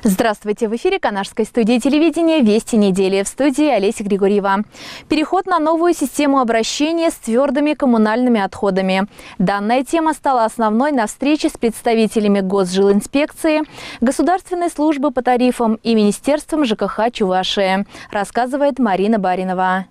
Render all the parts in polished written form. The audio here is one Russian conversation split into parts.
Здравствуйте! В эфире Канашской студии телевидения «Вести недели». В студии Олеся Григорьева. Переход на новую систему обращения с твердыми коммунальными отходами. Данная тема стала основной на встрече с представителями Госжилинспекции, Государственной службы по тарифам и Министерством ЖКХ Чувашии, рассказывает Марина Баринова.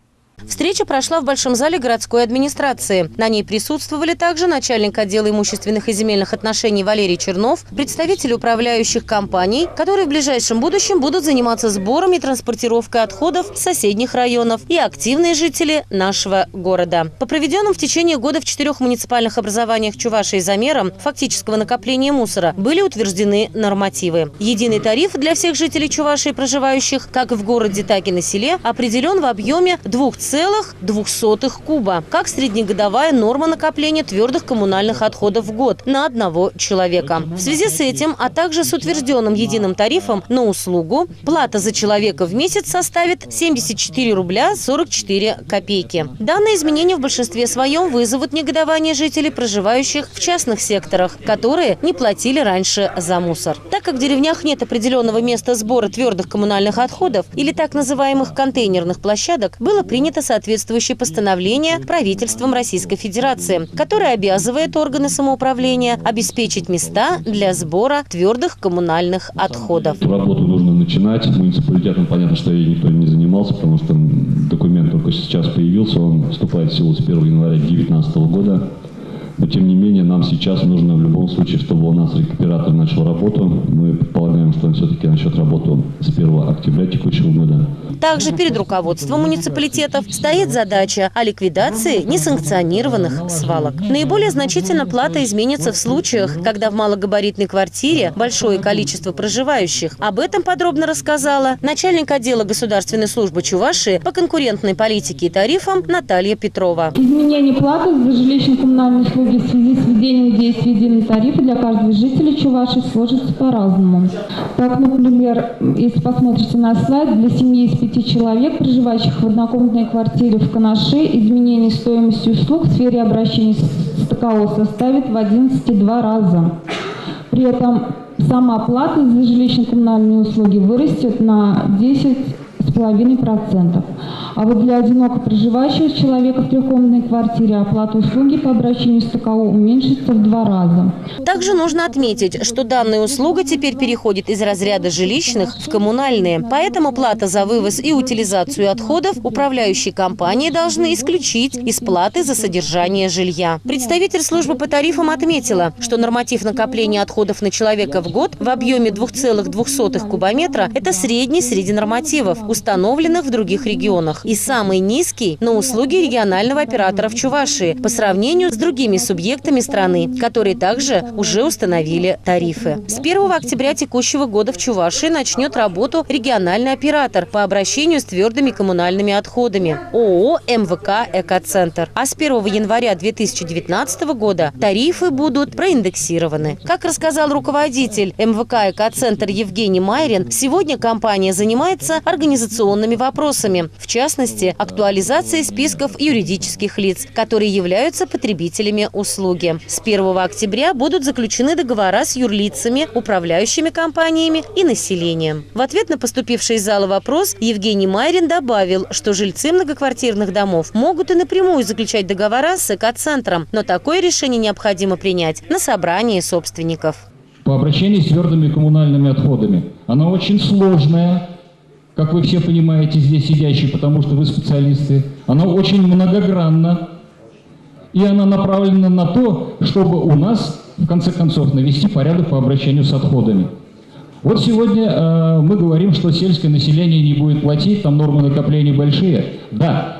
Встреча прошла в Большом зале городской администрации. На ней присутствовали также начальник отдела имущественных и земельных отношений Валерий Чернов, представители управляющих компаний, которые в ближайшем будущем будут заниматься сбором и транспортировкой отходов с соседних районов, и активные жители нашего города. По проведенным в течение года в 4 муниципальных образованиях Чувашии замерам фактического накопления мусора были утверждены нормативы. Единый тариф для всех жителей Чувашии, проживающих как в городе, так и на селе, определен в объеме 2,02 куба, как среднегодовая норма накопления твердых коммунальных отходов в год на одного человека. В связи с этим, а также с утвержденным единым тарифом на услугу, плата за человека в месяц составит 74 рубля 44 копейки. Данные изменения в большинстве своем вызовут негодование жителей, проживающих в частных секторах, которые не платили раньше за мусор. Так как в деревнях нет определенного места сбора твердых коммунальных отходов или так называемых контейнерных площадок, было принято соответствующее постановление правительством Российской Федерации, которое обязывает органы самоуправления обеспечить места для сбора твердых коммунальных отходов. Работу нужно начинать. Муниципалитетом понятно, что ей никто не занимался, потому что документ только сейчас появился, он вступает в силу с 1 января 2019 года. Но, тем не менее, нам сейчас нужно в любом случае, чтобы у нас рекуператор начал работу. Мы предполагаем, что он все-таки начнет работу с 1 октября текущего года. Также перед руководством муниципалитетов стоит задача о ликвидации несанкционированных свалок. Наиболее значительно плата изменится в случаях, когда в малогабаритной квартире большое количество проживающих. Об этом подробно рассказала начальник отдела Государственной службы Чувашии по конкурентной политике и тарифам Наталья Петрова. Изменение платы за жилищно-коммунальные услуги в связи с введением действия единого тарифа для каждого жителя Чувашии сложится по-разному. Так, например, если посмотрите на слайд, для семьи из 5 человек, проживающих в однокомнатной квартире в Канаше, изменение стоимости услуг в сфере обращения с ТКО составит в 11,2 раза. При этом сама плата за жилищно-коммунальные услуги вырастет на 10,5%. А вот для одиноко проживающего человека в трехкомнатной квартире оплата услуги по обращению с ТКО уменьшится в 2 раза. Также нужно отметить, что данная услуга теперь переходит из разряда жилищных в коммунальные. Поэтому плата за вывоз и утилизацию отходов управляющие компании должны исключить из платы за содержание жилья. Представитель службы по тарифам отметила, что норматив накопления отходов на человека в год в объеме 2,02 кубометра – это средний среди нормативов, установленных в других регионах, и самый низкий на услуги регионального оператора в Чувашии по сравнению с другими субъектами страны, которые также уже установили тарифы. С 1 октября текущего года в Чувашии начнет работу региональный оператор по обращению с твердыми коммунальными отходами ООО «МВК Экоцентр». А с 1 января 2019 года тарифы будут проиндексированы. Как рассказал руководитель МВК Экоцентр Евгений Майрин, сегодня компания занимается организационными вопросами, в частности, актуализацией списков юридических лиц, которые являются потребителями услуги. С 1 октября будут заключены договора с юрлицами, управляющими компаниями и населением. В ответ на поступивший из зала вопрос Евгений Майрин добавил, что жильцы многоквартирных домов могут и напрямую заключать договора с Экоцентром, но такое решение необходимо принять на собрании собственников. По обращению с твердыми коммунальными отходами. Она очень сложная, как вы все понимаете, здесь сидящие, потому что вы специалисты. Она очень многогранна, и она направлена на то, чтобы у нас, в конце концов, навести порядок по обращению с отходами. Вот сегодня мы говорим, что сельское население не будет платить, там нормы накопления большие. Да,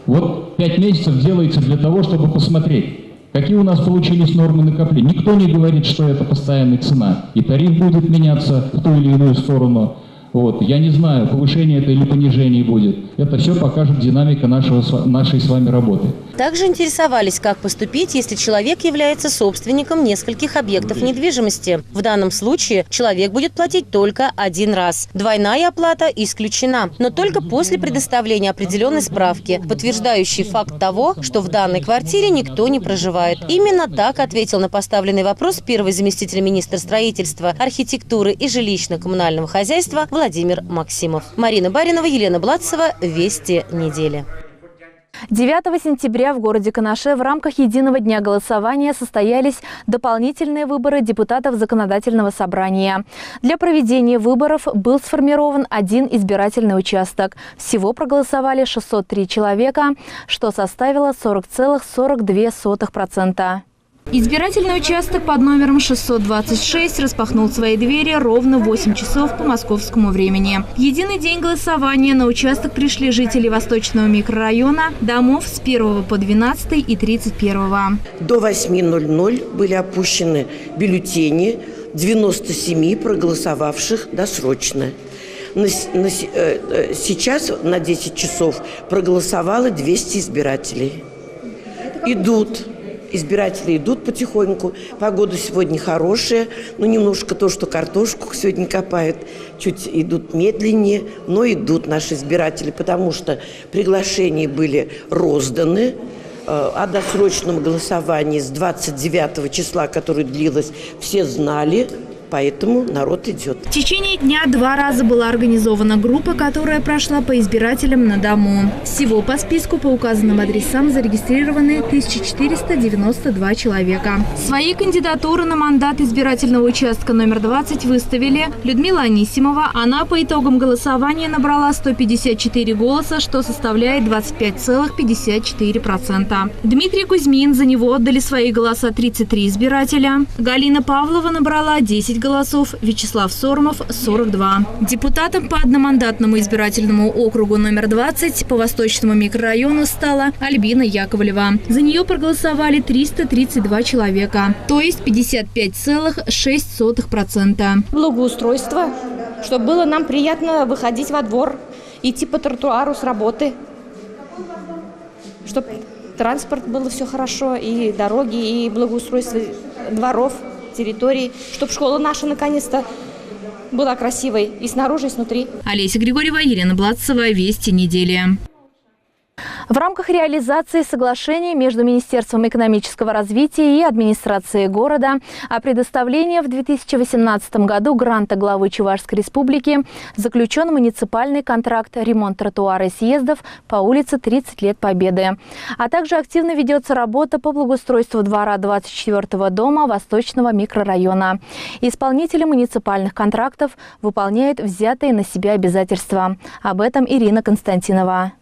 вот 5 месяцев делается для того, чтобы посмотреть, какие у нас получились нормы накопления. Никто не говорит, что это постоянная цена, и тариф будет меняться в ту или иную сторону. Вот. Я не знаю, повышение это или понижение будет. Это все покажет динамика нашей с вами работы. Также интересовались, как поступить, если человек является собственником нескольких объектов недвижимости. В данном случае человек будет платить только один раз. Двойная оплата исключена, но только после предоставления определенной справки, подтверждающей факт того, что в данной квартире никто не проживает. Именно так ответил на поставленный вопрос первый заместитель министра строительства, архитектуры и жилищно-коммунального хозяйства Владимир Максимов. Марина Баринова, Елена Блатцева. Вести недели. 9 сентября в городе Канаше в рамках единого дня голосования состоялись дополнительные выборы депутатов Законодательного собрания. Для проведения выборов был сформирован один избирательный участок. Всего проголосовали 603 человека, что составило 40,42%. Избирательный участок под номером 626 распахнул свои двери ровно в 8 часов по московскому времени. В единый день голосования на участок пришли жители Восточного микрорайона, домов с 1 по 12 и 31. До 8:00 были опущены бюллетени 97 проголосовавших досрочно. Сейчас на 10 часов проголосовало 200 избирателей. Избиратели идут потихоньку. Погода сегодня хорошая, но немножко то, что картошку сегодня копают, чуть идут медленнее, но идут наши избиратели, потому что приглашения были розданы о досрочном голосовании с 29 числа, которое длилось, все знали. Поэтому народ идет. В течение дня 2 раза была организована группа, которая прошла по избирателям на дому. Всего по списку по указанным адресам зарегистрированы 1492 человека. Свои кандидатуры на мандат избирательного участка номер 20 выставили Людмила Анисимова. Она по итогам голосования набрала 154 голоса, что составляет 25,54%. Дмитрий Кузьмин, за него отдали свои голоса 33 избирателя. Галина Павлова набрала 10 голосов, Вячеслав Сормов – 42. Депутатом по одномандатному избирательному округу номер 20 по Восточному микрорайону стала Альбина Яковлева. За нее проголосовали 332 человека, то есть 55,6%. Благоустройство, чтобы было нам приятно выходить во двор, идти по тротуару с работы, чтобы транспорт было все хорошо, и дороги, и благоустройство дворов, территории, чтобы школа наша наконец-то была красивой и снаружи, и снутри. Олеся Григорьева, Елена Блатцева. Вести недели. В рамках реализации соглашения между Министерством экономического развития и администрацией города о предоставлении в 2018 году гранта главы Чувашской республики заключен муниципальный контракт «Ремонт тротуара и съездов» по улице 30 лет Победы. А также активно ведется работа по благоустройству двора 24-го дома Восточного микрорайона. Исполнители муниципальных контрактов выполняют взятые на себя обязательства. Об этом Ирина Константинова.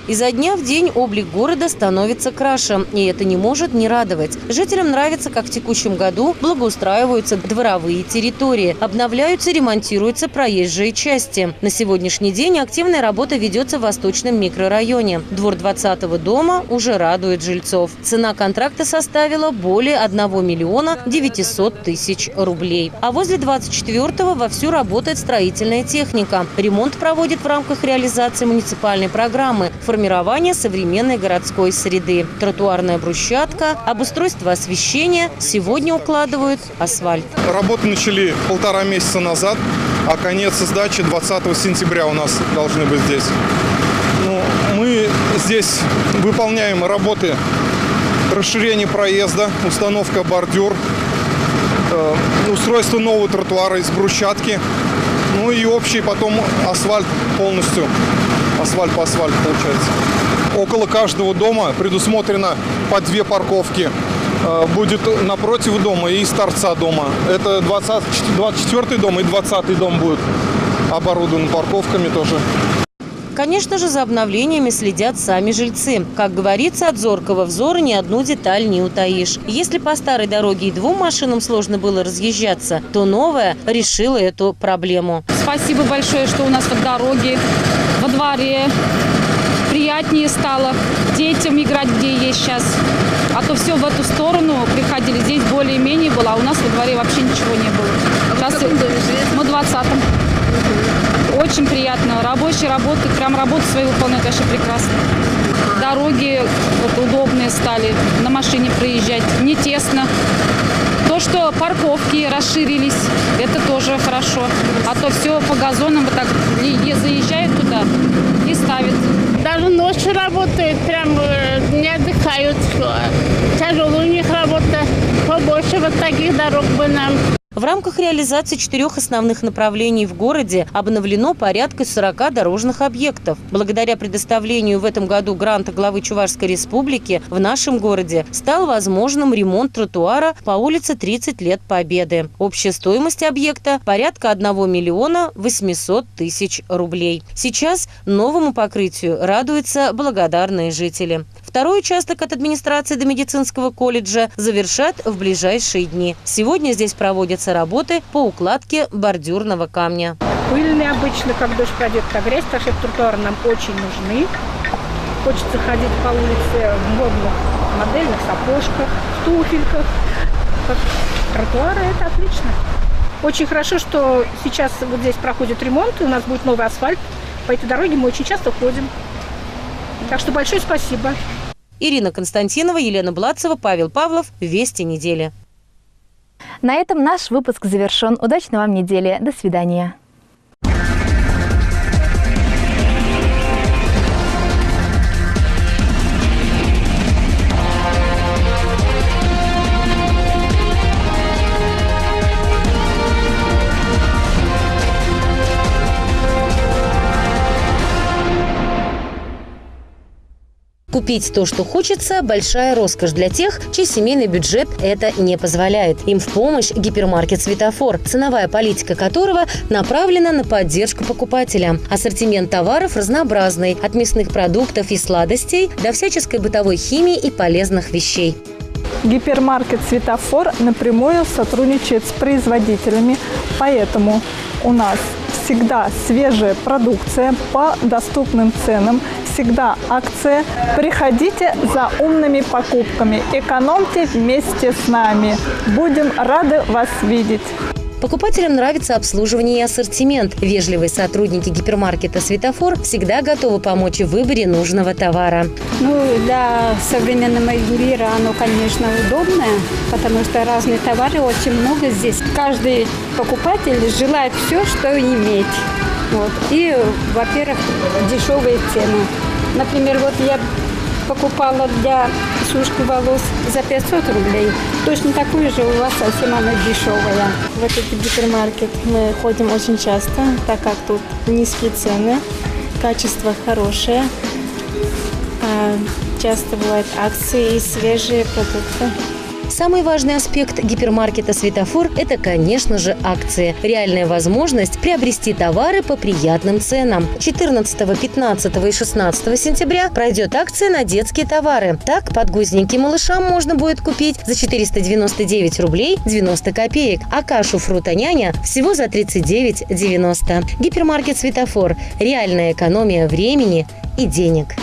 Изо дня в день облик города становится краше, и это не может не радовать. Жителям нравится, как в текущем году благоустраиваются дворовые территории, обновляются, ремонтируются проезжие части. На сегодняшний день активная работа ведется в Восточном микрорайоне. Двор 20-го дома уже радует жильцов. Цена контракта составила более 1 миллиона 900 тысяч рублей. А возле 24-го вовсю работает строительная техника. Ремонт проводит в рамках реализации муниципальной программы формирование современной городской среды. Тротуарная брусчатка, обустройство освещения. Сегодня укладывают асфальт. Работы начали 1,5 месяца назад, а конец сдачи 20 сентября у нас должны быть здесь. Мы здесь выполняем работы расширение проезда, установка бордюр, устройство нового тротуара из брусчатки, и общий потом асфальт полностью. Асфальт по асфальту получается. Около каждого дома предусмотрено по 2 парковки. Будет напротив дома и с торца дома. Это 24-й дом и 20-й дом будет оборудован парковками тоже. Конечно же, за обновлениями следят сами жильцы. Как говорится, от зоркого взора ни одну деталь не утаишь. Если по старой дороге и 2 машинам сложно было разъезжаться, то новая решила эту проблему. Спасибо большое, что у нас тут дороги во дворе. Приятнее стало детям играть, где есть сейчас. А то все в эту сторону приходили. Здесь более-менее было, а у нас во дворе вообще ничего не было. Сейчас мы в 20-м. очень приятно. Рабочие работают, прям работу свою выполняют вообще прекрасно. Дороги вот, удобные стали, на машине проезжать, не тесно. То, что парковки расширились, это тоже хорошо. А то все по газонам вот так заезжают туда и ставят. Даже ночью работают, прям не отдыхают. Тяжелая у них работа. Побольше вот таких дорог бы нам. В рамках реализации 4 основных направлений в городе обновлено порядка 40 дорожных объектов. Благодаря предоставлению в этом году гранта главы Чувашской республики в нашем городе стал возможным ремонт тротуара по улице 30 лет Победы. Общая стоимость объекта – порядка 1 миллиона 800 тысяч рублей. Сейчас новому покрытию радуются благодарные жители. Второй участок от администрации до медицинского колледжа завершат в ближайшие дни. Сегодня здесь проводятся работы по укладке бордюрного камня. Пыльные обычно, как дождь пройдет, как грязь, так что тротуары нам очень нужны. Хочется ходить по улице в модных модельных сапожках, в туфельках. Тротуары – это отлично. Очень хорошо, что сейчас вот здесь проходит ремонт, и у нас будет новый асфальт. По этой дороге мы очень часто ходим. Так что большое спасибо. Ирина Константинова, Елена Блацева, Павел Павлов. Вести недели. На этом наш выпуск завершен. Удачной вам недели. До свидания. Купить то, что хочется – большая роскошь для тех, чей семейный бюджет это не позволяет. Им в помощь гипермаркет «Светофор», ценовая политика которого направлена на поддержку покупателя. Ассортимент товаров разнообразный – от мясных продуктов и сладостей до всяческой бытовой химии и полезных вещей. Гипермаркет «Светофор» напрямую сотрудничает с производителями, поэтому у нас всегда свежая продукция по доступным ценам, всегда акция. Приходите за умными покупками, экономьте вместе с нами. Будем рады вас видеть. Покупателям нравится обслуживание и ассортимент. Вежливые сотрудники гипермаркета «Светофор» всегда готовы помочь в выборе нужного товара. Для современного мира оно, конечно, удобное, потому что разные товары очень много здесь. Каждый покупатель желает все, что иметь. И, во-первых, дешевые цены. Например, я покупала для сушки волос за 500 рублей. Точно такую же у вас совсем она дешевая. В этот гипермаркет мы ходим очень часто, так как тут низкие цены, качество хорошее. Часто бывают акции и свежие продукты. Самый важный аспект гипермаркета «Светофор» – это, конечно же, акции. Реальная возможность приобрести товары по приятным ценам. 14, 15 и 16 сентября пройдет акция на детские товары. Так, подгузники малышам можно будет купить за 499 рублей 90 копеек, а кашу «Фрутоняня» всего за 39,90. Гипермаркет «Светофор» – реальная экономия времени и денег.